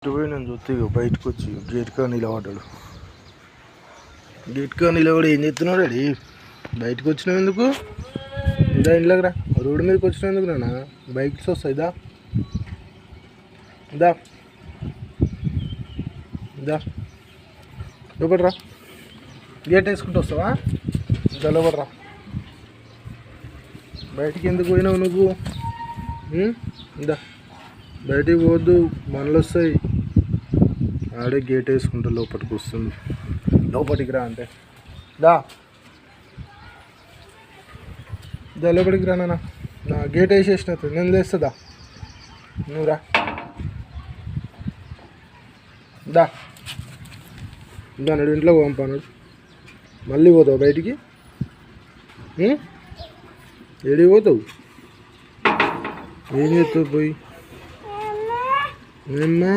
పోయినాను చూస్తే బయటకు వచ్చి గేట్ కా నిలబడ్డాడు. గేట్ కా నిలబడి ఏం చేస్తున్నాడు అడి? బయటకు వచ్చినావు ఎందుకు? ఇదా ఇంట్లోకి రా. రోడ్డు మీదకి వచ్చినావు ఎందుకు నాన్న? బైక్స్ వస్తాయి దా దా దా లోపడరా. గేట్ వేసుకుంటూ వస్తావా? దా లోపడరా. బయటికి ఎందుకు పోయినావు నువ్వు? ఇందా బయటికి పోవద్దు, మనలు వస్తాయి. ఆడే గేట్ వేసుకుంటూ లోపలికి వస్తుంది. లోపలికి రా అంటే దా దా లోపలికి రా నాన్న. నా గేట్ వేసేసిన నేను తెస్తుందా? నువ్వు రా దా దాని ఇంట్లో పంపాడు. మళ్ళీ పోతావు బయటికి? ఏడికి పోతావు? ఏం చేస్తావు పోయి? ఏమ్మా